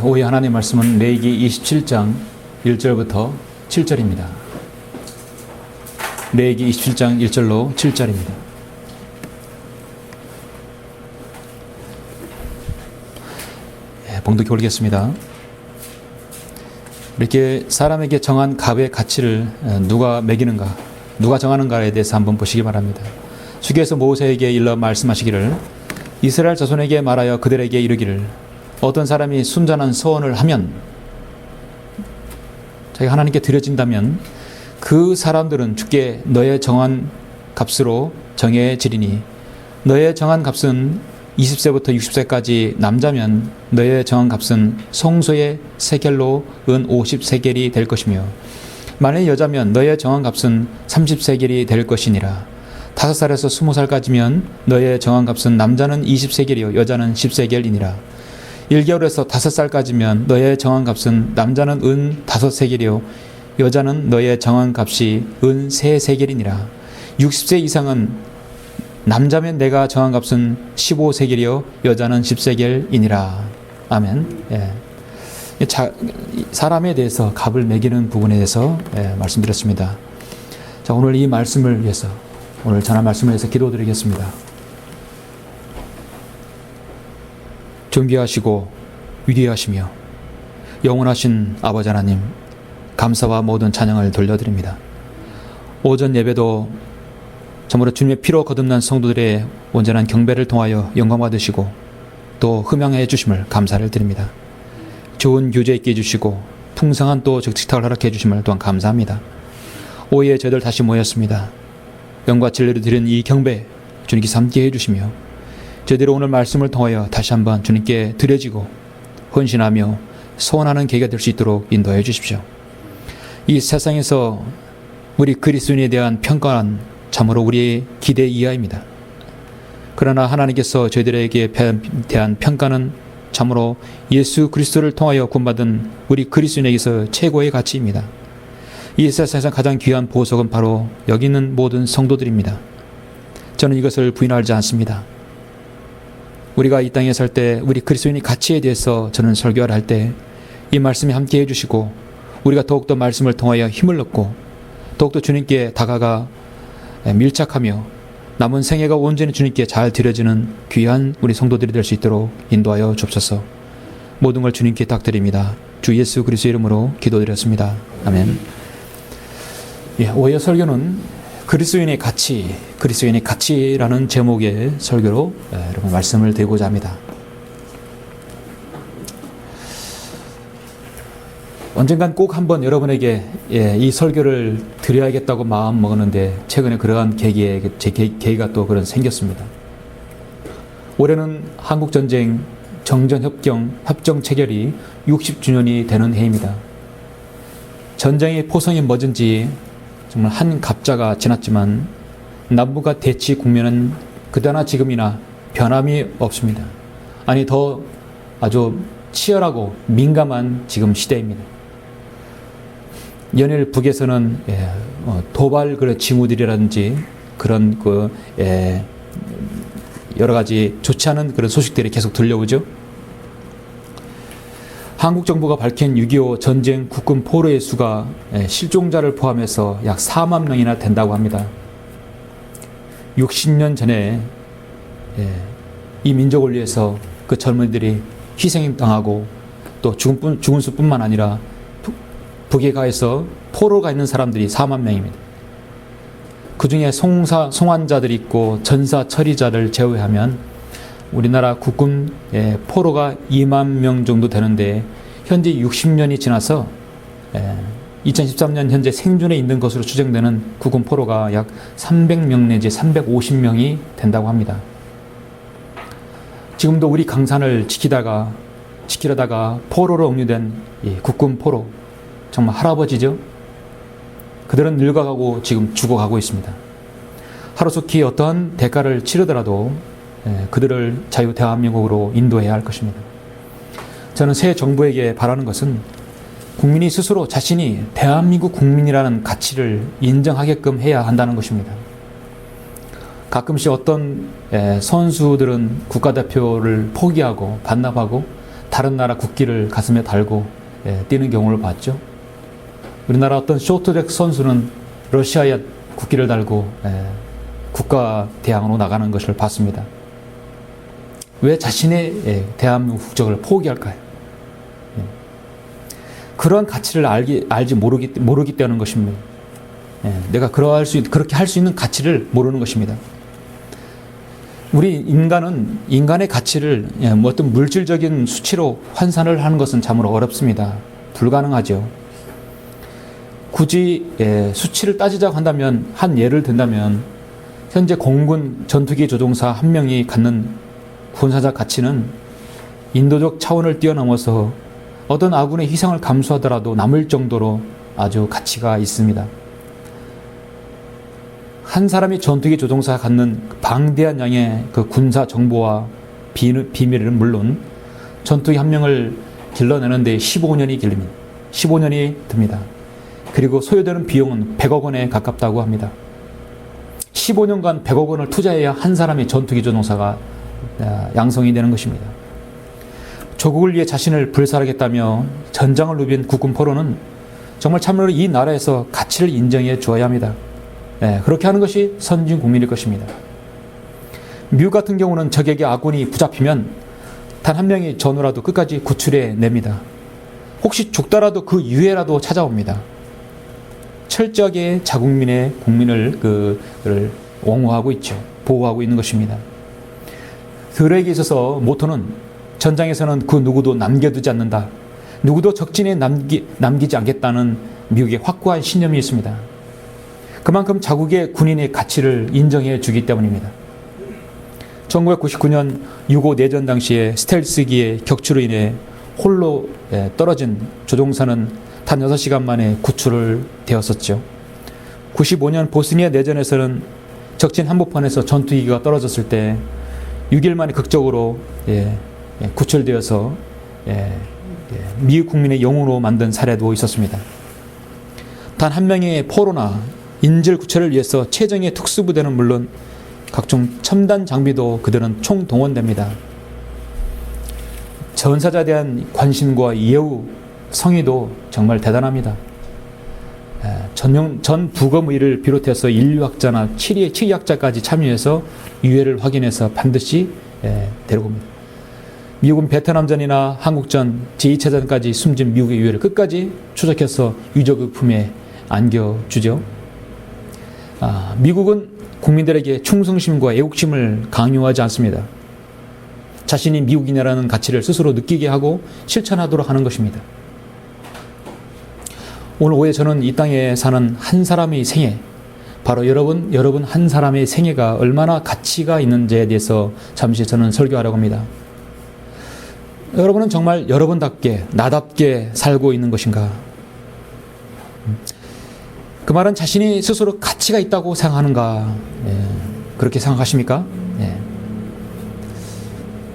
오늘 하나님 말씀은 레위기 27장 1절부터 7절입니다. 레위기 27장 1절로 7절입니다. 봉독해 올리겠습니다. 이렇게 사람에게 정한 값의 가치를 누가 매기는가, 누가 정하는가에 대해서 한번 보시기 바랍니다. 주께서 모세에게 일러 말씀하시기를, 이스라엘 자손에게 말하여 그들에게 이르기를, 어떤 사람이 순전한 서원을 하면, 자기가 하나님께 드려진다면 그 사람들은 주께 너의 정한 값으로 정해지리니, 너의 정한 값은 20세부터 60세까지 남자면 너의 정한 값은 송소의 세겔로 은 50세겔이 될 것이며, 만일 여자면 너의 정한 값은 30세겔이 될 것이니라. 5살에서 20살까지면 너의 정한 값은 남자는 20세겔이요 여자는 10세겔이니라. 1개월에서 5살까지면 너의 정한 값은 남자는 은 5세겔이요 여자는 너의 정한 값이 은 3세겔이니라. 60세 이상은 남자면 내가 정한 값은 15세겔이요 여자는 10세겔이니라. 아멘. 사람에 대해서 값을 매기는 부분에 대해서 말씀드렸습니다. 자, 오늘 이 말씀을 위해서, 오늘 전한 말씀을 위해서 기도드리겠습니다. 존귀하시고 위대하시며 영원하신 아버지 하나님, 감사와 모든 찬양을 돌려드립니다. 오전 예배도 참으로 주님의 피로 거듭난 성도들의 온전한 경배를 통하여 영광 받으시고 또 흠양해 주심을 감사를 드립니다. 좋은 교제 있게 해주시고 풍성한 또 직탁을 허락해 주심을 또한 감사합니다. 오후에 저희들 다시 모였습니다. 영과 진리를 드리는 이 경배 주님께서 함께 해주시며 저희들이 오늘 말씀을 통하여 다시 한번 주님께 드려지고 헌신하며 소원하는 계기가 될 수 있도록 인도해 주십시오. 이 세상에서 우리 그리스도인에 대한 평가는 참으로 우리의 기대 이하입니다. 그러나 하나님께서 저희들에게 대한 평가는 참으로 예수 그리스도를 통하여 구원받은 우리 그리스도인에게서 최고의 가치입니다. 이 세상에서 가장 귀한 보석은 바로 여기 있는 모든 성도들입니다. 저는 이것을 부인하지 않습니다. 우리가 이 땅에 살 때 우리 그리스도인의 가치에 대해서 저는 설교를 할 때 이 말씀이 함께 해주시고 우리가 더욱더 말씀을 통하여 힘을 얻고 더욱더 주님께 다가가 밀착하며 남은 생애가 온전히 주님께 잘 드려지는 귀한 우리 성도들이 될 수 있도록 인도하여 주옵소서. 모든 걸 주님께 탁드립니다. 주 예수 그리스도의 이름으로 기도드렸습니다. 아멘. 오늘 설교는 그리스도인의 가치라는 제목의 설교로 여러분 말씀을 드리고자 합니다. 언젠간 꼭 한번 여러분에게 이 설교를 드려야겠다고 마음 먹었는데 최근에 그러한 계기가 또 그런 생겼습니다. 올해는 한국전쟁 정전협정 체결이 60주년이 되는 해입니다. 전쟁의 포성이 뭐든지 정말 한 갑자가 지났지만 남북과 대치 국면은 그때나 지금이나 변함이 없습니다. 아니, 더 아주 치열하고 민감한 지금 시대입니다. 연일 북에서는 도발 징후들이라든지 그런 여러 가지 좋지 않은 그런 소식들이 계속 들려오죠. 한국 정부가 밝힌 6.25 전쟁 국군 포로의 수가 실종자를 포함해서 약 4만 명이나 된다고 합니다. 60년 전에 이 민족을 위해서 그 젊은이들이 희생당하고 또 죽은 수뿐만 아니라 북에 가해서 포로가 있는 사람들이 4만 명입니다. 그 중에 송환자들이 있고 전사 처리자를 제외하면 우리나라 국군 포로가 2만 명 정도 되는데 현재 60년이 지나서 2013년 현재 생존에 있는 것으로 추정되는 국군 포로가 약 300명 내지 350명이 된다고 합니다. 지금도 우리 강산을 지키려다가 포로로 억류된 국군 포로, 정말 할아버지죠. 그들은 늙어가고 지금 죽어가고 있습니다. 하루속히 어떠한 대가를 치르더라도 그들을 자유 대한민국으로 인도해야 할 것입니다. 저는 새 정부에게 바라는 것은 국민이 스스로 자신이 대한민국 국민이라는 가치를 인정하게끔 해야 한다는 것입니다. 가끔씩 어떤 선수들은 국가대표를 포기하고 반납하고 다른 나라 국기를 가슴에 달고 뛰는 경우를 봤죠. 우리나라 어떤 쇼트트랙 선수는 러시아의 국기를 달고 국가 대항으로 나가는 것을 봤습니다. 왜 자신의 대한민국 국적을 포기할까요? 그런 가치를 알지 모르기 때문인 것입니다. 내가 그렇게 할 수 있는 가치를 모르는 것입니다. 우리 인간은 인간의 가치를 어떤 물질적인 수치로 환산을 하는 것은 참으로 어렵습니다. 불가능하죠. 굳이 수치를 따지자고 한다면, 한 예를 든다면 현재 공군 전투기 조종사 한 명이 갖는 군사적 가치는 인도적 차원을 뛰어넘어서 어떤 아군의 희생을 감수하더라도 남을 정도로 아주 가치가 있습니다. 한 사람이 전투기 조종사가 갖는 방대한 양의 그 군사 정보와 비밀은 물론 전투기 한 명을 길러내는데 15년이 길립니다. 15년이 듭니다. 그리고 소요되는 비용은 100억 원에 가깝다고 합니다. 15년간 100억 원을 투자해야 한 사람의 전투기 조종사가 양성이 되는 것입니다. 조국을 위해 자신을 불살하겠다며 전장을 누빈 국군 포로는 정말 참으로 이 나라에서 가치를 인정해 주어야 합니다. 그렇게 하는 것이 선진 국민일 것입니다. 미국 같은 경우는 적에게 아군이 붙잡히면 단 한 명의 전우라도 끝까지 구출해 냅니다. 혹시 죽더라도 그 유해라도 찾아옵니다. 철저하게 국민을 옹호하고 있죠. 보호하고 있는 것입니다. 그들에게 있어서 모토는 전장에서는 그 누구도 남겨두지 않는다. 누구도 적진에 남기지 않겠다는 미국의 확고한 신념이 있습니다. 그만큼 자국의 군인의 가치를 인정해 주기 때문입니다. 1999년 6.5 내전 당시에 스텔스기의 격추로 인해 홀로 떨어진 조종사는 단 6시간 만에 구출을 되었었죠. 95년 보스니아 내전에서는 적진 한복판에서 전투기가 떨어졌을 때 6일 만에 극적으로 구출되어서 미국 국민의 영웅으로 만든 사례도 있었습니다. 단 한 명의 포로나 인질 구출을 위해서 최정예 특수부대는 물론 각종 첨단 장비도 그들은 총동원됩니다. 전사자에 대한 관심과 예우, 성의도 정말 대단합니다. 전 부검의를 비롯해서 인류학자나 치리학자까지 참여해서 유해를 확인해서 반드시 데리고 옵니다. 미국은 베트남전이나 한국전, 제2차전까지 숨진 미국의 유해를 끝까지 추적해서 유족의 품에 안겨주죠. 미국은 국민들에게 충성심과 애국심을 강요하지 않습니다. 자신이 미국인이라는 가치를 스스로 느끼게 하고 실천하도록 하는 것입니다. 오늘 오후에 저는 이 땅에 사는 한 사람의 생애, 바로 여러분 한 사람의 생애가 얼마나 가치가 있는지에 대해서 잠시 저는 설교하려고 합니다. 여러분은 정말 여러분답게, 나답게 살고 있는 것인가? 그 말은 자신이 스스로 가치가 있다고 생각하는가? 그렇게 생각하십니까?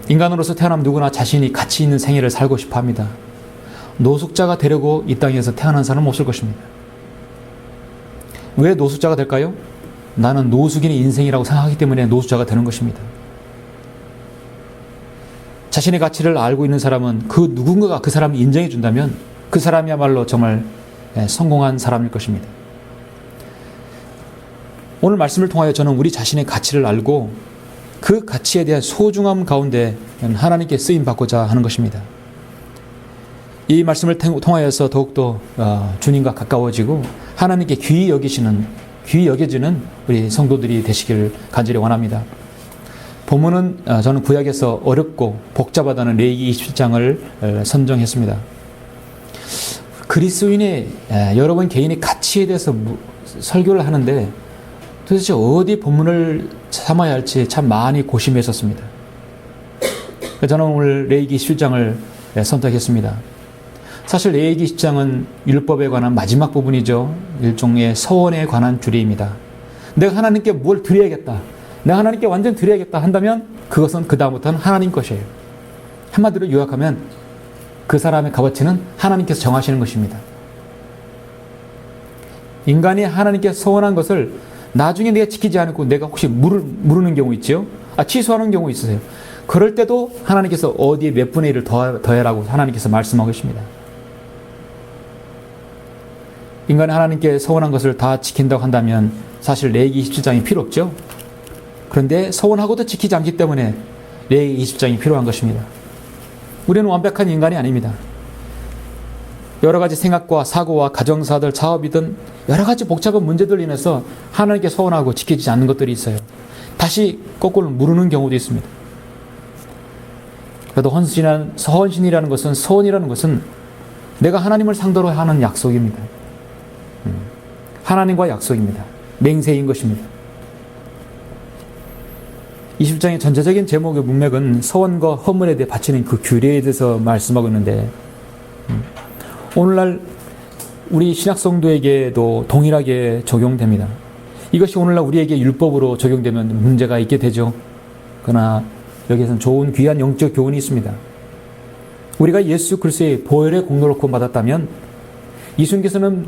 인간으로서 태어나면 누구나 자신이 가치 있는 생애를 살고 싶어 합니다. 노숙자가 되려고 이 땅에서 태어난 사람은 없을 것입니다. 왜 노숙자가 될까요? 나는 노숙인의 인생이라고 생각하기 때문에 노숙자가 되는 것입니다. 자신의 가치를 알고 있는 사람은 그 누군가가 그 사람을 인정해 준다면 그 사람이야말로 정말 성공한 사람일 것입니다. 오늘 말씀을 통하여 저는 우리 자신의 가치를 알고 그 가치에 대한 소중함 가운데 하나님께 쓰임받고자 하는 것입니다. 이 말씀을 통하여서 더욱더 주님과 가까워지고 하나님께 귀히 여겨지는 우리 성도들이 되시기를 간절히 원합니다. 본문은 저는 구약에서 어렵고 복잡하다는 레위기 27장을 선정했습니다. 그리스도인의 여러분 개인의 가치에 대해서 설교를 하는데 도대체 어디 본문을 삼아야 할지 참 많이 고심했었습니다. 저는 오늘 레위기 17장을 선택했습니다. 사실 레위기 10장은 율법에 관한 마지막 부분이죠. 일종의 서원에 관한 주례입니다. 내가 하나님께 뭘 드려야겠다, 내가 하나님께 완전 드려야겠다 한다면 그것은 그 다음부터는 하나님 것이에요. 한마디로 요약하면 그 사람의 값어치는 하나님께서 정하시는 것입니다. 인간이 하나님께 서원한 것을 나중에 내가 지키지 않고 내가 혹시 물으는 경우 있죠. 취소하는 경우 있으세요. 그럴 때도 하나님께서 어디에 몇 분의 1을 더해라고 하나님께서 말씀하고 계십니다. 인간이 하나님께 서원한 것을 다 지킨다고 한다면 사실 레위기 27장이 필요 없죠. 그런데 서원하고도 지키지 않기 때문에 레위기 20장이 필요한 것입니다. 우리는 완벽한 인간이 아닙니다. 여러 가지 생각과 사고와 가정사들, 사업이든 여러 가지 복잡한 문제들로 인해서 하나님께 서원하고 지켜지지 않는 것들이 있어요. 다시 거꾸로 무르는 경우도 있습니다. 그래도 헌신이라는 것은, 서원이라는 것은 내가 하나님을 상대로 하는 약속입니다. 하나님과 약속입니다. 맹세인 것입니다. 20장의 전체적인 제목의 문맥은 서원과 헌물에 대해 바치는 그 규례에 대해서 말씀하고 있는데, 오늘날 우리 신약 성도에게도 동일하게 적용됩니다. 이것이 오늘날 우리에게 율법으로 적용되면 문제가 있게 되죠. 그러나 여기에서는 좋은 귀한 영적 교훈이 있습니다. 우리가 예수 그리스도의 보혈의 공로를 구원받았다면 예수님께서는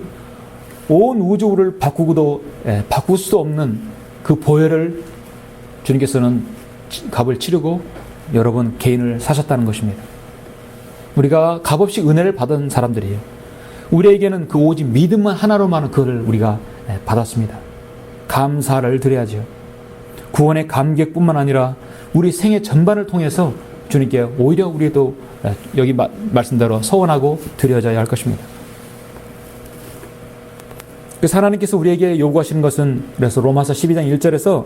온 우주를 바꾸고도 바꿀 수 없는 그 보혈을 주님께서는 값을 치르고 여러분 개인을 사셨다는 것입니다. 우리가 값없이 은혜를 받은 사람들이에요. 우리에게는 그 오직 믿음만 하나로만 그를 우리가 받았습니다. 감사를 드려야죠. 구원의 감격뿐만 아니라 우리 생애 전반을 통해서 주님께 오히려 우리도 여기 말씀대로 서원하고 드려져야 할 것입니다. 그래서 하나님께서 우리에게 요구하시는 것은, 그래서 로마서 12장 1절에서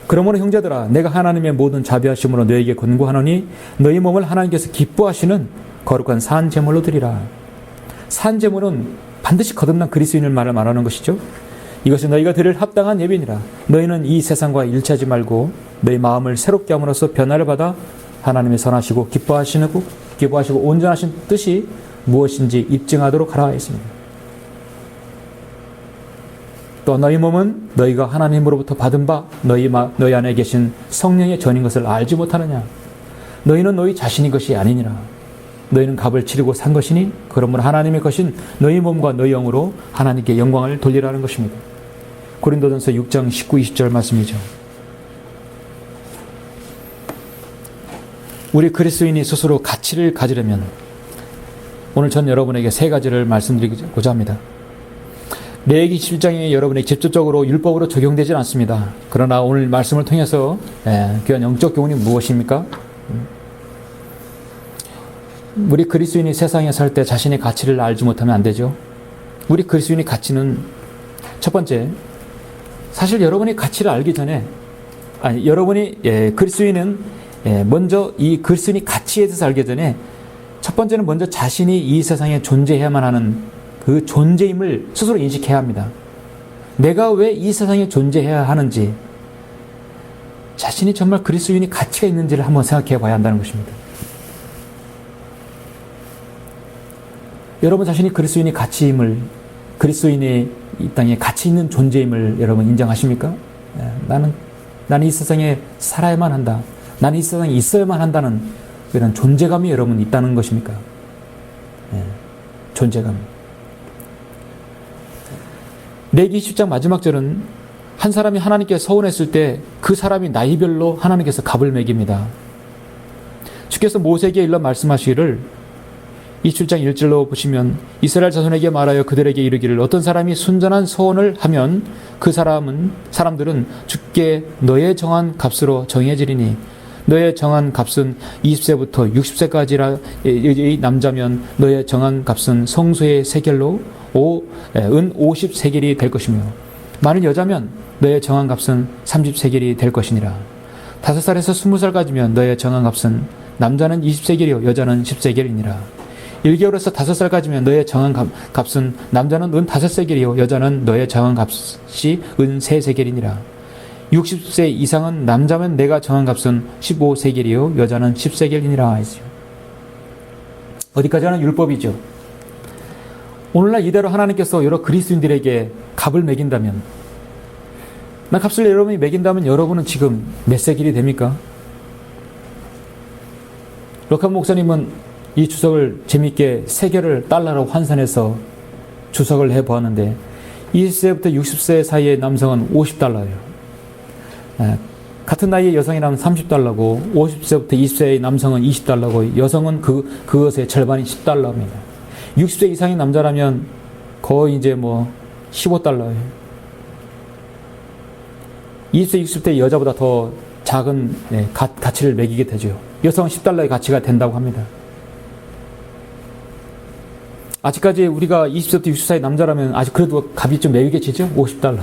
그러므로 형제들아 내가 하나님의 모든 자비하심으로 너에게 권고하노니 너희 몸을 하나님께서 기뻐하시는 거룩한 산 제물로 드리라. 산 제물은 반드시 거듭난 그리스도인을 말하는 것이죠. 이것이 너희가 드릴 합당한 예배니라. 너희는 이 세상과 일치하지 말고 너희 마음을 새롭게 함으로써 변화를 받아 하나님의 선하시고 기뻐하시고 온전하신 뜻이 무엇인지 입증하도록 하라 했습니다. 또 너희 몸은 너희가 하나님으로부터 받은 바 너희 안에 계신 성령의 전인 것을 알지 못하느냐. 너희는 너희 자신의 것이 아니니라. 너희는 값을 치르고 산 것이니 그러므로 하나님의 것인 너희 몸과 너희 영으로 하나님께 영광을 돌리라는 것입니다. 고린도전서 6장 19, 20절 말씀이죠. 우리 그리스도인이 스스로 가치를 가지려면 오늘 전 여러분에게 세 가지를 말씀드리고자 합니다. 레위기 17장이 여러분에게 직접적으로 율법으로 적용되진 않습니다. 그러나 오늘 말씀을 통해서 귀한 영적 교훈이 무엇입니까? 우리 그리스도인이 세상에 살 때 자신의 가치를 알지 못하면 안 되죠. 우리 그리스도인의 가치는 첫 번째, 사실 여러분이 가치를 알기 전에, 그리스도인은 먼저 이 그리스도인의 가치에 대해서 알기 전에 첫 번째는 먼저 자신이 이 세상에 존재해야만 하는 그 존재임을 스스로 인식해야 합니다. 내가 왜 이 세상에 존재해야 하는지, 자신이 정말 그리스도인이 가치가 있는지를 한번 생각해 봐야 한다는 것입니다. 여러분 자신이 그리스도인의 가치임을, 그리스도인의 이 땅에 가치 있는 존재임을 여러분 인정하십니까? 나는 이 세상에 살아야만 한다. 나는 이 세상에 있어야만 한다는 그런 존재감이 여러분 있다는 것입니까? 존재감. 레위기 10장 마지막 절은 한 사람이 하나님께 서원했을 때 그 사람이 나이별로 하나님께서 값을 매깁니다. 주께서 모세에게 일러 말씀하시기를, 이 7장 1절로 보시면 이스라엘 자손에게 말하여 그들에게 이르기를 어떤 사람이 순전한 서원을 하면 그 사람들은 주께 너의 정한 값으로 정해지리니 너의 정한 값은 20세부터 60세까지의 남자면 너의 정한 값은 성소의 세겔로 은 50세겔이 될 것이며 만일 여자면 너의 정한 값은 30세겔이 될 것이니라. 5살에서 20살까지면 너의 정한 값은 남자는 20세겔이요 여자는 10세겔이니라. 1개월에서 5살까지면 너의 정한 값은 남자는 은 5세겔이요 여자는 너의 정한 값이 은 3세겔이니라. 60세 이상은 남자면 내가 정한 값은 15세겔이요 여자는 10세겔이니라 했어요. 어디까지 하는 율법이죠. 오늘날 이대로 하나님께서 여러 그리스도인들에게 값을 매긴다면, 값을 여러분이 매긴다면 여러분은 지금 몇 세겔이 됩니까? 럭한 목사님은 이 주석을 재미있게 세겔을 달러로 환산해서 주석을 해보았는데 20세부터 60세 사이의 남성은 $50예요. 같은 나이의 여성이라면 30달러고 50세부터 20세의 남성은 20달러고 여성은 그것의 절반이 10달러입니다. 60세 이상의 남자라면 거의 이제 뭐 15달러예요. 20세, 60대 여자보다 더 작은 가치를 매기게 되죠. 여성은 10달러의 가치가 된다고 합니다. 아직까지 우리가 20세부터 60세의 남자라면 아직 그래도 값이 좀 매기겠지죠? 50달러.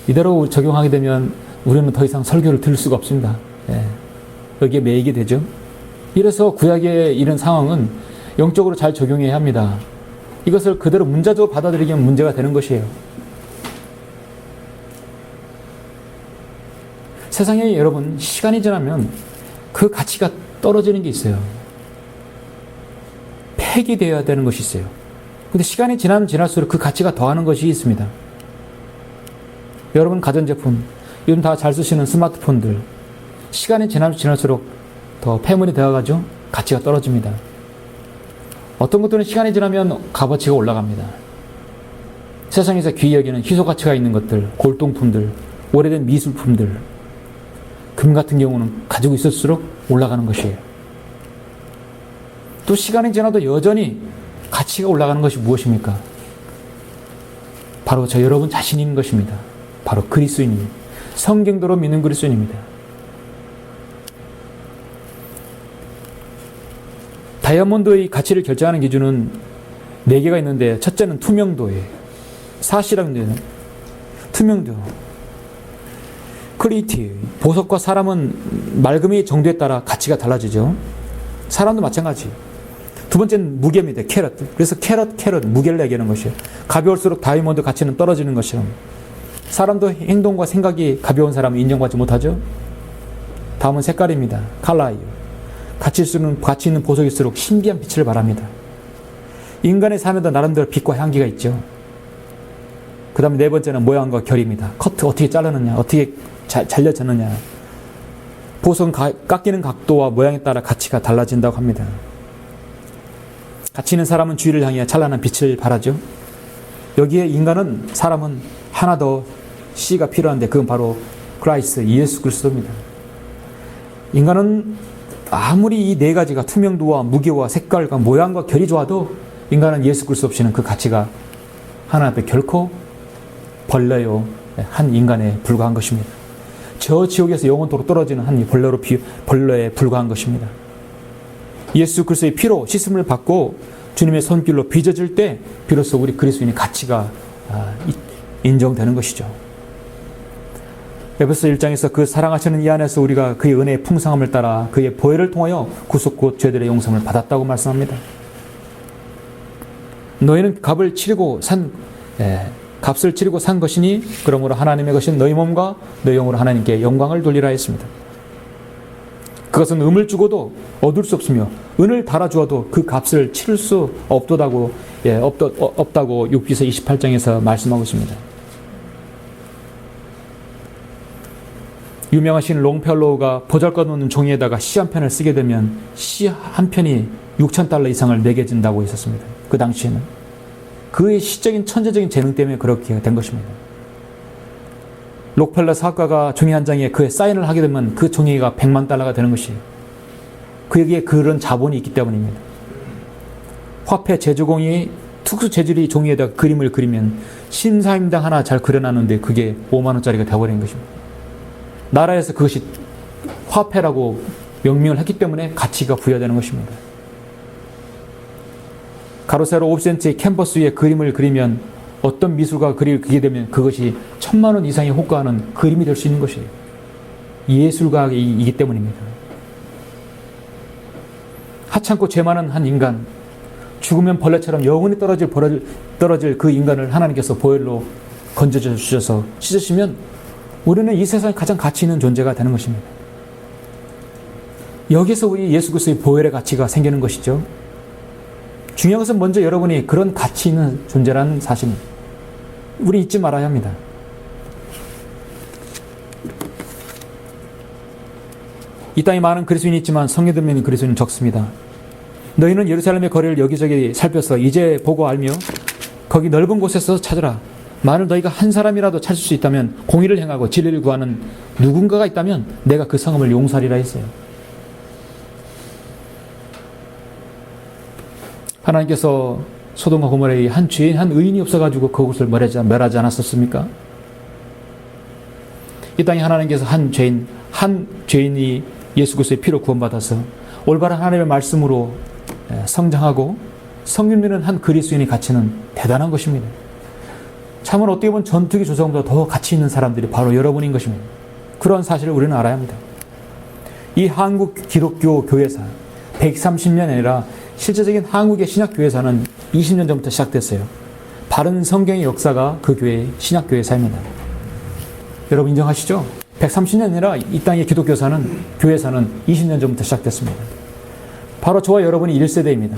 이대로 적용하게 되면 우리는 더 이상 설교를 들을 수가 없습니다. 여기에 매이게 되죠. 이래서 구약의 이런 상황은 영적으로 잘 적용해야 합니다. 이것을 그대로 문자적으로 받아들이기면 문제가 되는 것이에요. 세상에 여러분, 시간이 지나면 그 가치가 떨어지는 게 있어요. 폐기되어야 되는 것이 있어요. 근데 시간이 지나면 지날수록 그 가치가 더하는 것이 있습니다. 여러분 가전제품, 요즘 다 잘 쓰시는 스마트폰들, 시간이 지나면 지날수록 더 폐물이 되어가지고 가치가 떨어집니다. 어떤 것들은 시간이 지나면 값어치가 올라갑니다. 세상에서 귀히 여기는 희소 가치가 있는 것들, 골동품들, 오래된 미술품들, 금 같은 경우는 가지고 있을수록 올라가는 것이에요. 또 시간이 지나도 여전히 가치가 올라가는 것이 무엇입니까? 바로 저 여러분 자신인 것입니다. 바로 그리스도인입니다. 성경대로 믿는 그리스도인입니다. 다이아몬드의 가치를 결정하는 기준은 4개가 있는데 첫째는 투명도예요. 사실은 투명도. 퀄리티. 보석과 사람은 맑음의 정도에 따라 가치가 달라지죠. 사람도 마찬가지. 두 번째는 무게입니다. 캐럿. 그래서 캐럿, 무게를 얘기하는 것이에요. 가벼울수록 다이아몬드 가치는 떨어지는 것처럼. 사람도 행동과 생각이 가벼운 사람은 인정받지 못하죠. 다음은 색깔입니다. 컬러예요. 가치 있는 보석일수록 신비한 빛을 발합니다. 인간의 삶에도 나름대로 빛과 향기가 있죠. 그 다음에 4번째는 모양과 결입니다. 커트 어떻게 자르느냐, 어떻게 잘려졌느냐. 보석은 깎이는 각도와 모양에 따라 가치가 달라진다고 합니다. 가치 있는 사람은 주위를 향해 찬란한 빛을 발하죠. 여기에 사람은 하나 더 C가 필요한데 그건 바로 크라이스트, 예수 그리스도입니다. 인간은 아무리 이 4가지가 투명도와 무게와 색깔과 모양과 결이 좋아도 인간은 예수 그리스도 없이는 그 가치가 하나 앞에 결코 벌레요 한 인간에 불과한 것입니다. 저 지옥에서 영원토록 떨어지는 한 벌레에 불과한 것입니다. 예수 그리스도의 피로 씻음을 받고 주님의 손길로 빚어질 때 비로소 우리 그리스도인의 가치가 인정되는 것이죠. 에베소 1장에서 그 사랑하시는 이 안에서 우리가 그의 은혜의 풍성함을 따라 그의 보혈을 통하여 구속 곧 죄들의 용서를 받았다고 말씀합니다. 너희는 값을 치르고 산 것이니 그러므로 하나님의 것인 너희 몸과 너희 영으로 하나님께 영광을 돌리라 했습니다. 그것은 음을 주고도 얻을 수 없으며 은을 달아주어도 그 값을 치를 수 없다고 욥기서 28장에서 말씀하고 있습니다. 유명하신 롱펠로우가 보잘것없는 종이에다가 시 한 편을 쓰게 되면 시 한 편이 6,000달러 이상을 매겨진다고 했었습니다. 그 당시에는. 그의 시적인 천재적인 재능 때문에 그렇게 된 것입니다. 록펠러 사업가가 종이 한 장에 그의 사인을 하게 되면 그 종이가 100만 달러가 되는 것이에요. 그에게 그런 자본이 있기 때문입니다. 화폐 제조공이 특수 재질의 종이에다가 그림을 그리면 심사임당 하나 잘 그려놨는데 그게 5만 원짜리가 되어버린 것입니다. 나라에서 그것이 화폐라고 명명을 했기 때문에 가치가 부여되는 것입니다. 가로 세로 5cm의 캔버스 위에 그림을 그리면 어떤 미술가가 그리게 되면 그것이 1,000만 원 이상의 호가하는 그림이 될 수 있는 것이에요. 예술가이기 때문입니다. 하찮고 죄 많은 한 인간, 죽으면 벌레처럼 영원히 떨어질 그 인간을 하나님께서 보혈로 건져주셔서 씻으시면 우리는 이 세상에 가장 가치 있는 존재가 되는 것입니다. 여기서 우리 예수 그리스도의 보혈의 가치가 생기는 것이죠. 중요한 것은 먼저 여러분이 그런 가치 있는 존재라는 사실입니다. 우리 잊지 말아야 합니다. 이 땅에 많은 그리스도인이 있지만 성령들 믿는 그리스도인은 적습니다. 너희는 예루살렘의 거리를 여기저기 살펴서 이제 보고 알며 거기 넓은 곳에서 찾으라. 만일 너희가 한 사람이라도 찾을 수 있다면 공의를 행하고 진리를 구하는 누군가가 있다면 내가 그 성읍을 용서하리라 했어요. 하나님께서 소돔과 고모라에 한 죄인, 한 의인이 없어가지고 그곳을 멸하지 않았었습니까? 이 땅에 하나님께서 한 죄인이 예수 그리스도의 피로 구원받아서 올바른 하나님의 말씀으로 성장하고 성육되는 한 그리스도인이 가치는 대단한 것입니다. 참으로 어떻게 보면 전투기 조성보다 더 가치 있는 사람들이 바로 여러분인 것입니다. 그런 사실을 우리는 알아야 합니다. 이 한국 기독교 교회사 130년 아니라 실제적인 한국의 신약 교회사는 20년 전부터 시작됐어요. 바른 성경의 역사가 그 교회의 신약 교회사입니다. 여러분 인정하시죠? 130년 아니라 이 땅의 기독교사는 교회사는 20년 전부터 시작됐습니다. 바로 저와 여러분이 1세대입니다.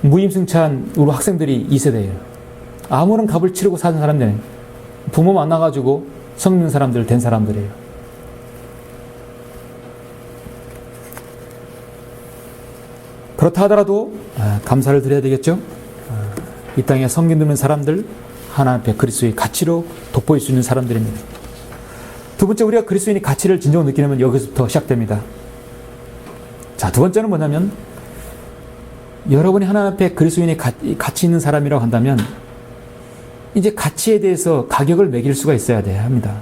무임승차한 우리 학생들이 2세대예요. 아무런 값을 치르고 사는 사람들, 부모 만나가지고 성는 사람들 된 사람들이에요. 그렇다 하더라도 감사를 드려야 되겠죠. 이 땅에 성경 듣는 사람들, 하나님 앞에 그리스도의 가치로 돋보일 수 있는 사람들입니다. 두 번째, 우리가 그리스도인의 가치를 진정으로 느끼려면 여기서부터 시작됩니다. 자, 두 번째는 뭐냐면 여러분이 하나님 앞에 그리스도인의 가치 있는 사람이라고 한다면 이제 가치에 대해서 가격을 매길 수가 있어야 돼야 합니다.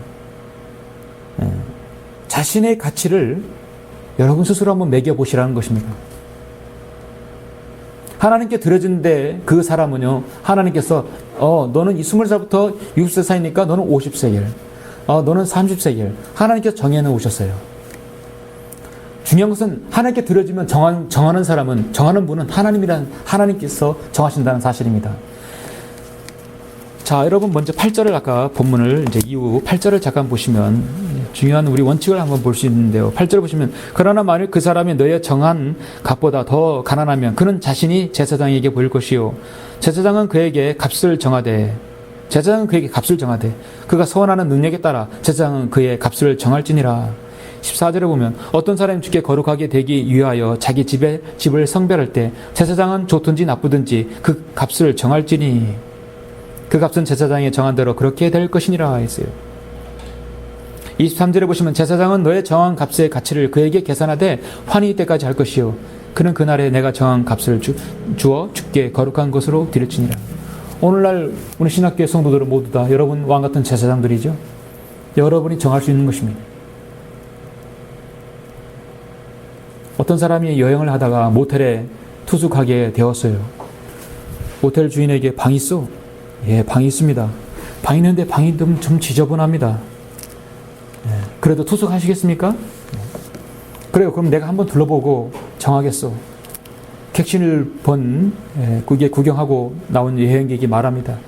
자신의 가치를 여러분 스스로 한번 매겨보시라는 것입니다. 하나님께 드려진데 그 사람은요, 하나님께서 너는 20살부터 60세 사이니까 너는 50세겔, 너는 30세겔 하나님께서 정해놓으셨어요. 중요한 것은 하나님께 드려지면 정하는 사람은, 정하는 분은 하나님께서 정하신다는 사실입니다. 자, 여러분 먼저 8절을 아까 본문을 이제 이후 8절을 잠깐 보시면 중요한 우리 원칙을 한번 볼 수 있는데요. 8절 보시면 그러나 만일 그 사람이 너의 정한 값보다 더 가난하면 그는 자신이 제사장에게 보일 것이요 제사장은 그에게 값을 정하되 그가 소원하는 능력에 따라 제사장은 그의 값을 정할지니라. 14절에 보면 어떤 사람이 주께 거룩하게 되기 위하여 자기 집을 성별할 때 제사장은 좋든지 나쁘든지 그 값을 정할지니 그 값은 제사장이 정한 대로 그렇게 될 것이니라 했어요. 23절에 보시면 제사장은 너의 정한 값의 가치를 그에게 계산하되 환희 때까지 할 것이요 그는 그날에 내가 정한 값을 주어 주께 거룩한 것으로 드릴지니라. 오늘날 우리 신학교의 성도들은 모두 다 여러분 왕같은 제사장들이죠. 여러분이 정할 수 있는 것입니다. 어떤 사람이 여행을 하다가 모텔에 투숙하게 되었어요. 모텔 주인에게 방이 있어? 예, 방이 있습니다. 방이 있는데 방이 좀 지저분합니다. 예, 그래도 투숙하시겠습니까? 그래요. 그럼 내가 한번 둘러보고 정하겠어. 객실을 그게 구경하고 나온 여행객이 말합니다.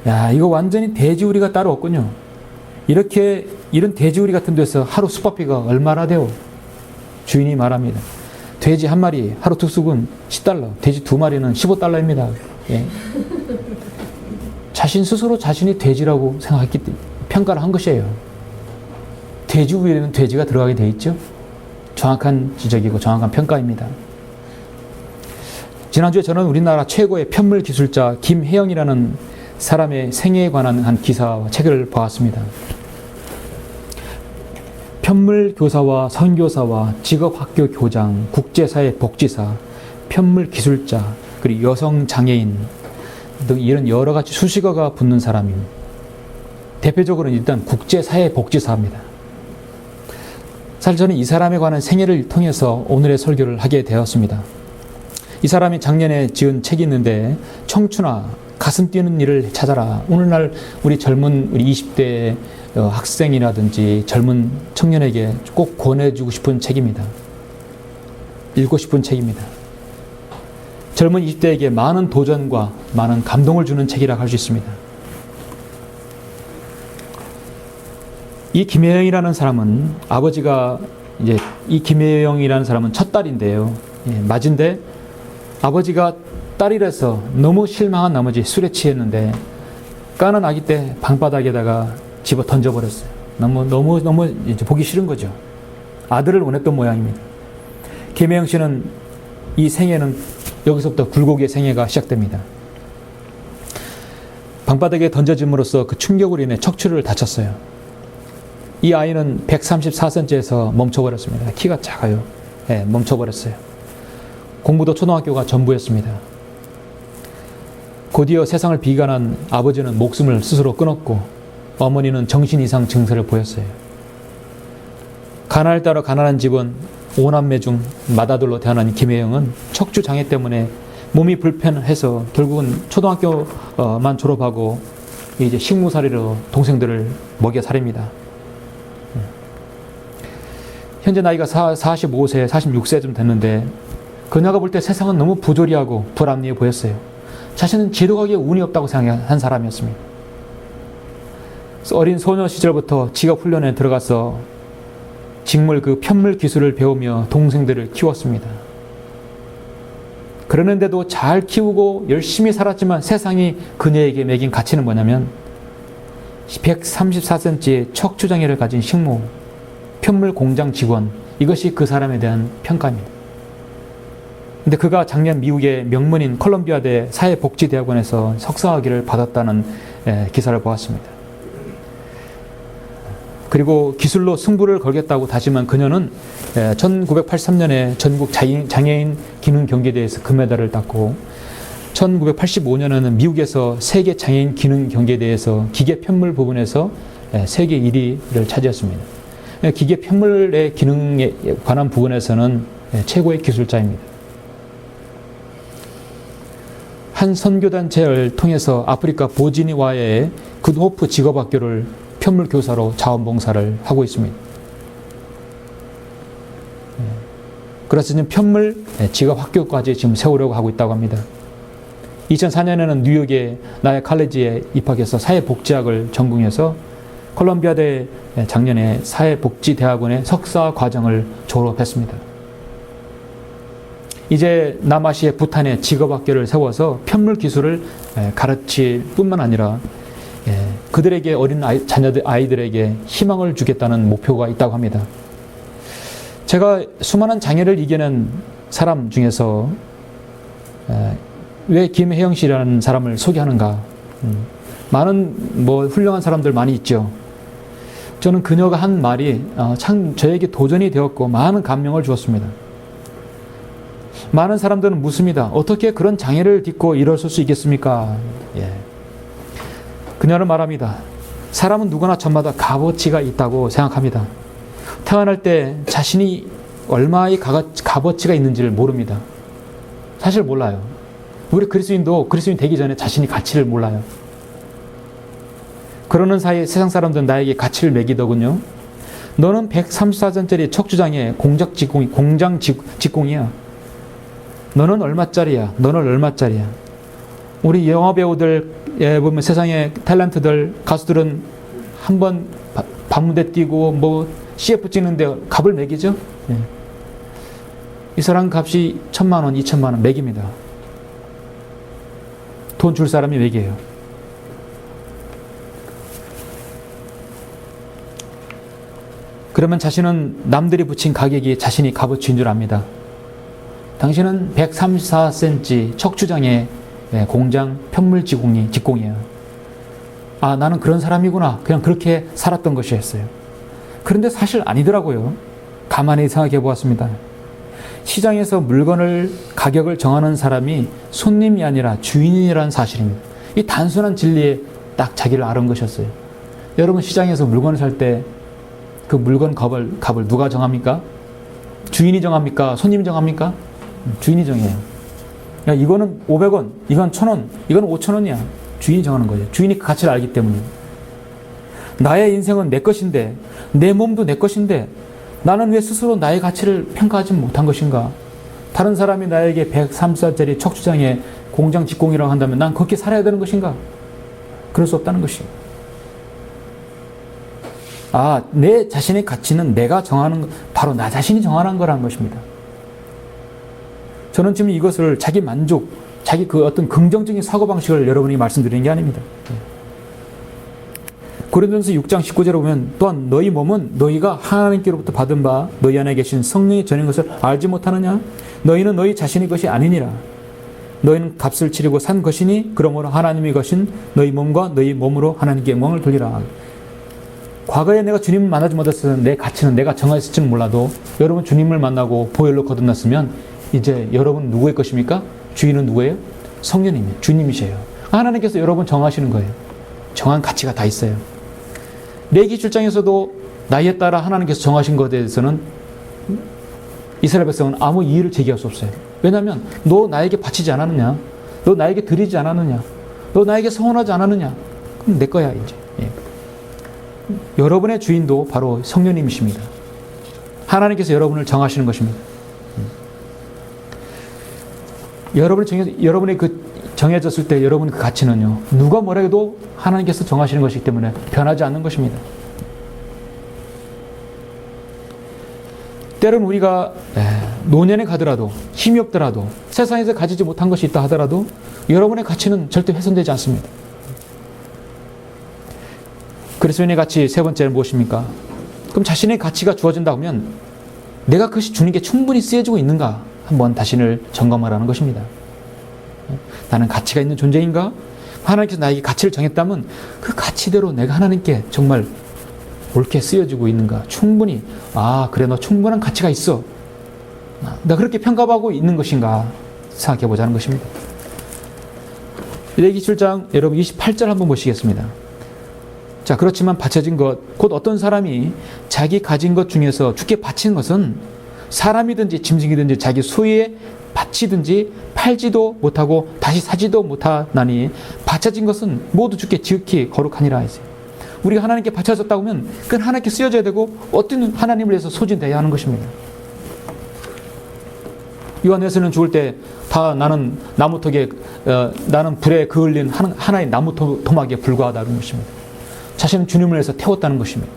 야, 이거 완전히 돼지우리가 따로 없군요. 이런 돼지우리 같은 데서 하루 숙박비가 얼마나 돼요? 주인이 말합니다. 돼지 한 마리 하루 투숙은 $10, 돼지 두 마리는 $15입니다. 예. 자신 스스로 자신이 돼지라고 생각했기 때문에 평가를 한 것이에요. 돼지 위에는 돼지가 들어가게 돼 있죠. 정확한 지적이고 정확한 평가입니다. 지난주에 저는 우리나라 최고의 편물 기술자 김혜영이라는 사람의 생애에 관한 한 기사와 책을 보았습니다. 편물 교사와 선교사와 직업학교 교장, 국제사회 복지사, 편물 기술자, 그리고 여성 장애인 등 이런 여러 가지 수식어가 붙는 사람입니다. 대표적으로는 일단 국제사회 복지사입니다. 사실 저는 이 사람에 관한 생애를 통해서 오늘의 설교를 하게 되었습니다. 이 사람이 작년에 지은 책이 있는데 청춘아 가슴 뛰는 일을 찾아라. 오늘날 우리 20대 학생이라든지 젊은 청년에게 꼭 권해주고 싶은 책입니다. 읽고 싶은 책입니다. 젊은 20대에게 많은 도전과 많은 감동을 주는 책이라 할 수 있습니다. 이 김혜영이라는 사람은 아버지가 이 김혜영이라는 사람은 첫 딸인데요. 맞은데 아버지가 딸이라서 너무 실망한 나머지 술에 취했는데 까는 아기 때 방바닥에다가 집어 던져버렸어요. 너무 이제 보기 싫은 거죠. 아들을 원했던 모양입니다. 김혜영 씨는 이 생애는 여기서부터 굴곡의 생애가 시작됩니다. 방바닥에 던져짐으로써 그 충격으로 인해 척추를 다쳤어요. 이 아이는 134cm에서 멈춰버렸습니다. 키가 작아요. 네, 멈춰버렸어요. 공부도 초등학교가 전부였습니다. 곧이어 세상을 비관한 아버지는 목숨을 스스로 끊었고 어머니는 정신 이상 증세를 보였어요. 가난을 따라 가난한 집은 5남매 중 맏아들로 태어난 김혜영은 척추 장애 때문에 몸이 불편해서 결국은 초등학교만 졸업하고 이제 식무살이로 동생들을 먹여 살립니다. 현재 나이가 45세, 46세쯤 됐는데 그녀가 볼 때 세상은 너무 부조리하고 불합리해 보였어요. 자신은 지독하게 운이 없다고 생각한 사람이었습니다. 어린 소녀 시절부터 직업 훈련에 들어가서 직물 그 편물 기술을 배우며 동생들을 키웠습니다. 그러는데도 잘 키우고 열심히 살았지만 세상이 그녀에게 매긴 가치는 뭐냐면 134cm의 척추장애를 가진 식모, 편물 공장 직원, 이것이 그 사람에 대한 평가입니다. 근데 그가 작년 미국의 명문인 컬럼비아대 사회복지대학원에서 석사학위를 받았다는 기사를 보았습니다. 그리고 기술로 승부를 걸겠다고 다짐한 그녀는 1983년에 전국 장애인 기능 경기대회에서 금메달을 땄고 1985년에는 미국에서 세계 장애인 기능 경기대회에서 기계 편물 부분에서 세계 1위를 차지했습니다. 기계 편물의 기능에 관한 부분에서는 최고의 기술자입니다. 한 선교단체를 통해서 아프리카 보지니와의 굿호프 직업학교를 편물 교사로 자원봉사를 하고 있습니다. 그래서 지금 편물 직업학교까지 지금 세우려고 하고 있다고 합니다. 2004년에는 뉴욕의 나야 칼리지에 입학해서 사회복지학을 전공해서 콜롬비아대 작년에 사회복지대학원의 석사 과정을 졸업했습니다. 이제 남아시아 부탄에 직업학교를 세워서 편물 기술을 가르칠 뿐만 아니라 그들에게 어린 아이들에게 희망을 주겠다는 목표가 있다고 합니다. 제가 수많은 장애를 이겨낸 사람 중에서 왜 김혜영 씨라는 사람을 소개하는가? 많은 훌륭한 사람들 많이 있죠. 저는 그녀가 한 말이 참 저에게 도전이 되었고 많은 감명을 주었습니다. 많은 사람들은 묻습니다. 어떻게 그런 장애를 딛고 일어설 수 있겠습니까? 그녀는 말합니다. 사람은 누구나 저마다 값어치가 있다고 생각합니다. 태어날 때 자신이 얼마의 값어치가 있는지를 모릅니다. 사실 몰라요. 우리 그리스도인도 그리스도인 되기 전에 자신이 가치를 몰라요. 그러는 사이에 세상 사람들은 나에게 가치를 매기더군요. 너는 134cm짜리 척추장애 공장 직공이야. 너는 얼마짜리야? 너는 얼마짜리야? 우리 영화배우들 보면 세상의 탤런트들, 가수들은 한번 밤무대 뛰고 CF 찍는데 값을 매기죠? 이 사람 값이 1,000만 원, 2,000만 원 매깁니다. 돈 줄 사람이 매겨요. 그러면 자신은 남들이 붙인 가격이 자신이 값어치인 줄 압니다. 당신은 134cm 척추장애 공장 편물 직공이에요. 아, 나는 그런 사람이구나. 그냥 그렇게 살았던 것이었어요. 그런데 사실 아니더라고요. 가만히 생각해 보았습니다. 시장에서 물건을 가격을 정하는 사람이 손님이 아니라 주인이라는 사실입니다. 이 단순한 진리에 딱 자기를 아는 것이었어요. 여러분 시장에서 물건을 살 때 그 물건 값을 누가 정합니까? 주인이 정합니까? 손님이 정합니까? 주인이 정해요. 야, 이거는 500원, 이건 1,000원, 이건 5,000원이야. 주인이 정하는 거예요. 주인이 그 가치를 알기 때문에. 나의 인생은 내 것인데, 내 몸도 내 것인데, 나는 왜 스스로 나의 가치를 평가하지 못한 것인가? 다른 사람이 나에게 103살짜리 척추장애 공장 직공이라고 한다면 난 그렇게 살아야 되는 것인가? 그럴 수 없다는 것이에요. 아, 내 자신의 가치는 내가 정하는, 바로 나 자신이 정하는 거라는 것입니다. 저는 지금 이것을 자기 만족, 자기 그 어떤 긍정적인 사고방식을 여러분이 말씀드리는 게 아닙니다. 고린도전서 6장 19절에 보면 또한 너희 몸은 너희가 하나님께로부터 받은 바 너희 안에 계신 성령이 전인 것을 알지 못하느냐? 너희는 너희 자신의 것이 아니니라. 너희는 값을 치르고 산 것이니 그러므로 하나님의 것인 너희 몸과 너희 몸으로 하나님께 영광을 돌리라. 과거에 내가 주님을 만나지 못했을 내 가치는 내가 정했을지는 몰라도 여러분 주님을 만나고 보혈로 거듭났으면 이제 여러분 누구의 것입니까? 주인은 누구예요? 성령님이에요. 주님이세요. 하나님께서 여러분 정하시는 거예요. 정한 가치가 다 있어요. 레위 7장에서도 나이에 따라 하나님께서 정하신 것에 대해서는 이스라엘 백성은 아무 이의를 제기할 수 없어요. 왜냐하면 너 나에게 바치지 않았느냐? 너 나에게 드리지 않았느냐? 너 나에게 서원하지 않았느냐? 그럼 내 거야 이제. 예. 여러분의 주인도 바로 성령님이십니다. 하나님께서 여러분을 정하시는 것입니다. 여러분이 정해졌을 때 여러분의 그 가치는요, 누가 뭐라 해도 하나님께서 정하시는 것이기 때문에 변하지 않는 것입니다. 때로는 우리가 노년에 가더라도 힘이 없더라도 세상에서 가지지 못한 것이 있다 하더라도 여러분의 가치는 절대 훼손되지 않습니다. 그리스도인의 가치 세 번째는 무엇입니까? 그럼 자신의 가치가 주어진다 하면 내가 그것이 주님께 충분히 쓰여지고 있는가 한번 자신을 점검하라는 것입니다. 나는 가치가 있는 존재인가? 하나님께서 나에게 가치를 정했다면 그 가치대로 내가 하나님께 정말 옳게 쓰여지고 있는가? 충분히 그래 너 충분한 가치가 있어. 나 그렇게 평가하고 있는 것인가? 생각해 보자는 것입니다. 레위기 7장 여러분 28절 한번 보시겠습니다. 자, 그렇지만 바쳐진 것, 곧 어떤 사람이 자기 가진 것 중에서 주께 바친 것은 사람이든지 짐승이든지 자기 소유에 바치든지 팔지도 못하고 다시 사지도 못하나니 바쳐진 것은 모두 주께 지극히 거룩하니라 했어요. 우리가 하나님께 바쳐졌다고 하면 그건 하나님께 쓰여져야 되고 어떤 하나님을 위해서 소진되어야 하는 것입니다. 요한에서는 죽을 때 다 나는 나무토기에 나는 불에 그을린 하나의 나무 토막에 불과하다는 것입니다. 자신은 주님을 위해서 태웠다는 것입니다.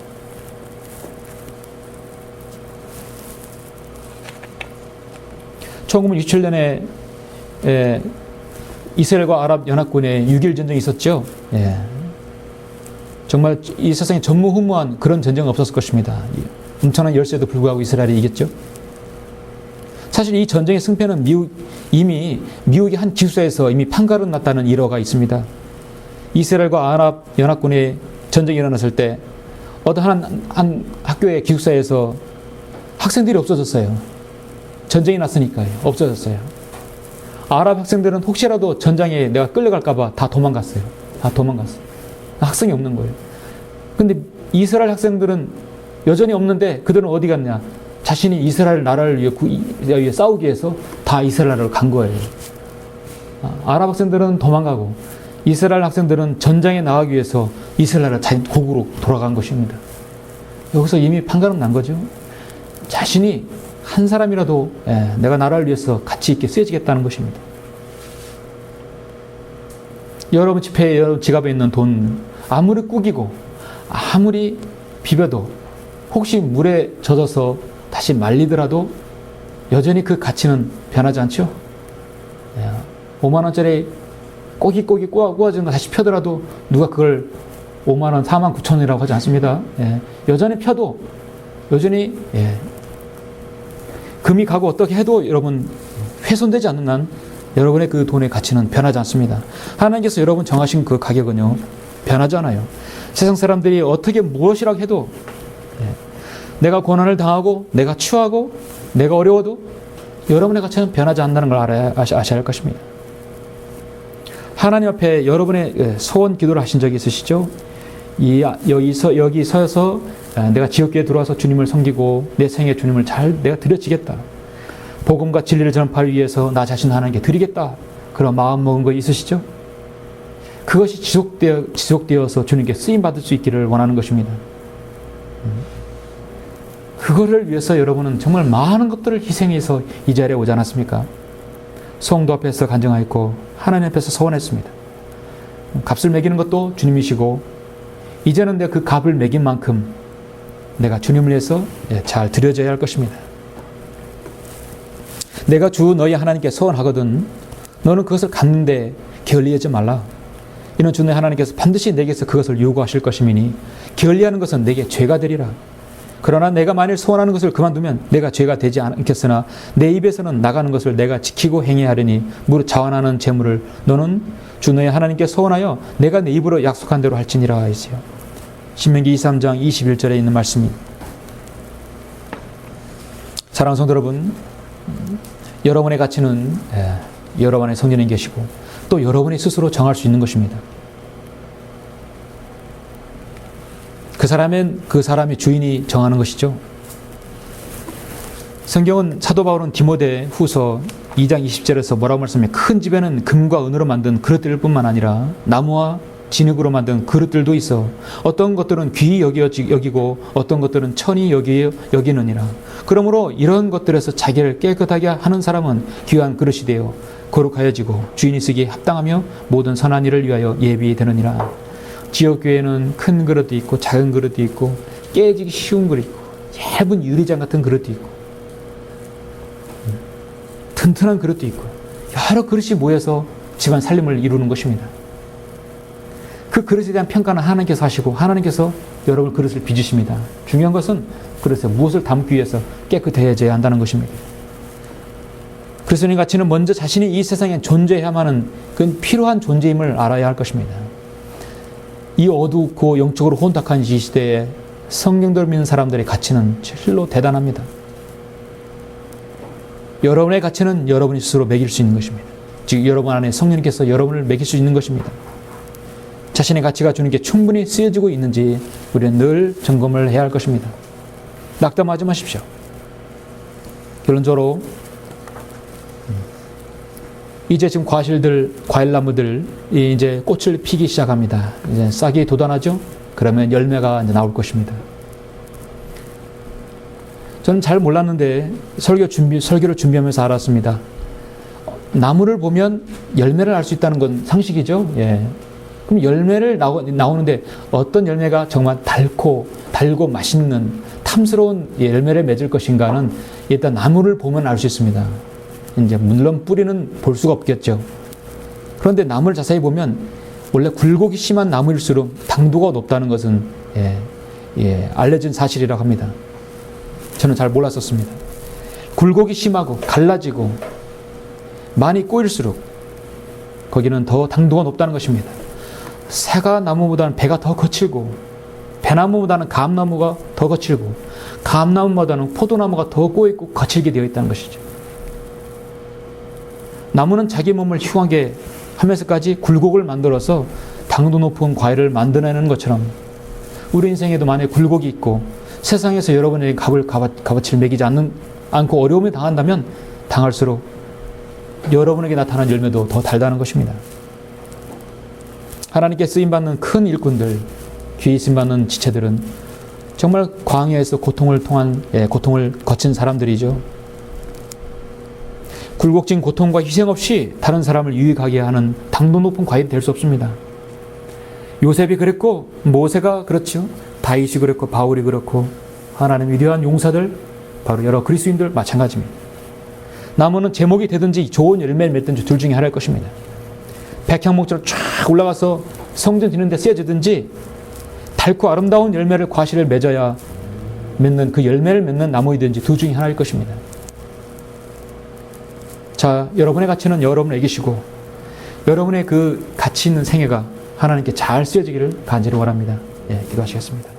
(1967년에) 이스라엘과 아랍 연합군의 6.1 전쟁이 있었죠. 정말 이 세상에 전무후무한 그런 전쟁은 없었을 것입니다. 엄청난 열세에도 불구하고 이스라엘이 이겼죠. 사실 이 전쟁의 승패는 이미 미국의 한 기숙사에서 이미 판가름 났다는 일화가 있습니다. 이스라엘과 아랍 연합군의 전쟁이 일어났을 때 어떤 한 학교의 기숙사에서 학생들이 없어졌어요. 전쟁이 났으니까요. 없어졌어요. 아랍 학생들은 혹시라도 전장에 내가 끌려갈까봐 다 도망갔어요. 학생이 없는 거예요. 근데 이스라엘 학생들은 여전히 없는데 그들은 어디 갔냐? 자신이 이스라엘 나라를 위해 싸우기 위해서 다 이스라엘로 간 거예요. 아랍 학생들은 도망가고 이스라엘 학생들은 전장에 나가기 위해서 이스라엘 자기 고국으로 돌아간 것입니다. 여기서 이미 판가름 난 거죠. 자신이 한 사람이라도 내가 나라를 위해서 가치 있게 쓰여지겠다는 것입니다. 여러분 지폐에 여러분 지갑에 있는 돈 아무리 꾸기고 아무리 비벼도 혹시 물에 젖어서 다시 말리더라도 여전히 그 가치는 변하지 않죠. 5만 원짜리 꼬깃꼬깃 꼬아지는 거 다시 펴더라도 누가 그걸 5만 원, 4만 9천 원이라고 하지 않습니다. 여전히 펴도 여전히 금이 가고 어떻게 해도 여러분 훼손되지 않는 한 여러분의 그 돈의 가치는 변하지 않습니다. 하나님께서 여러분 정하신 그 가격은요 변하지 않아요. 세상 사람들이 어떻게 무엇이라고 해도 내가 고난을 당하고 내가 추하고 내가 어려워도 여러분의 가치는 변하지 않는다는 걸 아셔야 할 것입니다. 하나님 앞에 여러분의 소원 기도를 하신 적이 있으시죠? 여기 서서 내가 지옥교에 들어와서 주님을 섬기고 내 생에 주님을 잘 내가 드려지겠다. 복음과 진리를 전파하기 위해서 나 자신을 하나님께 드리겠다. 그런 마음 먹은 거 있으시죠? 그것이 지속되어서 주님께 쓰임받을 수 있기를 원하는 것입니다. 그거를 위해서 여러분은 정말 많은 것들을 희생해서 이 자리에 오지 않았습니까? 성도 앞에서 간증하였고 하나님 앞에서 서원했습니다. 값을 매기는 것도 주님이시고 이제는 내가 그 값을 매긴 만큼 내가 주님을 위해서 잘 드려져야 할 것입니다. 내가 주 너희 하나님께 서원하거든 너는 그것을 갖는데 게을리하지 말라. 이는 주 너희 하나님께서 반드시 내게서 그것을 요구하실 것이니 게을리하는 것은 내게 죄가 되리라. 그러나 내가 만일 소원하는 것을 그만두면 내가 죄가 되지 않겠으나 내 입에서는 나가는 것을 내가 지키고 행해야 하리니 무릇 자원하는 재물을 너는 주 너의 하나님께 소원하여 내가 내 입으로 약속한 대로 할지니라 하였어요. 신명기 23장 21절에 있는 말씀입니다. 사랑하는 성도 여러분, 여러분의 가치는 여러분 안에 성령이 계시고 또 여러분이 스스로 정할 수 있는 것입니다. 그 사람이 주인이 정하는 것이죠. 성경은 사도 바울은 디모데 후서 2장 20절에서 뭐라고 말씀해? 큰 집에는 금과 은으로 만든 그릇들 뿐만 아니라 나무와 진흙으로 만든 그릇들도 있어 어떤 것들은 귀히 여기고 어떤 것들은 천히 여기느니라. 그러므로 이런 것들에서 자기를 깨끗하게 하는 사람은 귀한 그릇이 되어 거룩하여지고 주인이 쓰기에 합당하며 모든 선한 일을 위하여 예비되느니라. 지역교회는 큰 그릇도 있고 작은 그릇도 있고 깨지기 쉬운 그릇 있고 얇은 유리잔 같은 그릇도 있고 튼튼한 그릇도 있고 여러 그릇이 모여서 집안 살림을 이루는 것입니다. 그 그릇에 대한 평가는 하나님께서 하시고 하나님께서 여러분 그릇을 빚으십니다. 중요한 것은 그릇에 무엇을 담기 위해서 깨끗해져야 한다는 것입니다. 그리스도인의 가치는 먼저 자신이 이 세상에 존재해야만 하는 그 필요한 존재임을 알아야 할 것입니다. 이 어둡고 영적으로 혼탁한 이 시대에 성경대로 믿는 사람들의 가치는 실로 대단합니다. 여러분의 가치는 여러분이 스스로 매길 수 있는 것입니다. 즉 여러분 안에 성령님께서 여러분을 매길 수 있는 것입니다. 자신의 가치가 주는 게 충분히 쓰여지고 있는지 우리는 늘 점검을 해야 할 것입니다. 낙담하지 마십시오. 결론적으로 이제 지금 과일나무들 이제 꽃을 피기 시작합니다. 이제 싹이 돋아나죠? 그러면 열매가 이제 나올 것입니다. 저는 잘 몰랐는데 설교를 준비하면서 알았습니다. 나무를 보면 열매를 알 수 있다는 건 상식이죠. 예. 그럼 열매를 나오는데 어떤 열매가 정말 달고 맛있는 탐스러운 열매를 맺을 것인가는 일단 나무를 보면 알 수 있습니다. 이제 물론 뿌리는 볼 수가 없겠죠. 그런데 나무를 자세히 보면 원래 굴곡이 심한 나무일수록 당도가 높다는 것은 알려진 사실이라고 합니다. 저는 잘 몰랐었습니다. 굴곡이 심하고 갈라지고 많이 꼬일수록 거기는 더 당도가 높다는 것입니다. 새가 나무보다는 배가 더 거칠고 배나무보다는 감나무가 더 거칠고 감나무보다는 포도나무가 더 꼬이고 거칠게 되어 있다는 것이죠. 나무는 자기 몸을 흉하게 하면서까지 굴곡을 만들어서 당도 높은 과일을 만들어내는 것처럼 우리 인생에도 만약에 굴곡이 있고 세상에서 여러분에게 값어치를 매기지 않고 어려움을 당한다면 당할수록 여러분에게 나타난 열매도 더 달다는 것입니다. 하나님께 쓰임받는 큰 일꾼들, 귀히 쓰임받는 지체들은 정말 광야에서 고통을 거친 사람들이죠. 굴곡진 고통과 희생 없이 다른 사람을 유익하게 하는 당도 높은 과일이 될 수 없습니다. 요셉이 그랬고 모세가 그렇죠. 다윗이 그랬고 바울이 그렇고 하나님 위대한 용사들 바로 여러 그리스도인들 마찬가지입니다. 나무는 제목이 되든지 좋은 열매를 맺든지 둘 중에 하나일 것입니다. 백향목처럼 쫙 올라가서 성전 뒤는데 쓰여지든지 달고 아름다운 열매를 과실을 맺어야 맺는 그 열매를 맺는 나무이든지 둘 중에 하나일 것입니다. 자, 여러분의 가치는 여러분을 이기시고 여러분의 그 가치 있는 생애가 하나님께 잘 쓰여지기를 간절히 원합니다. 기도하시겠습니다.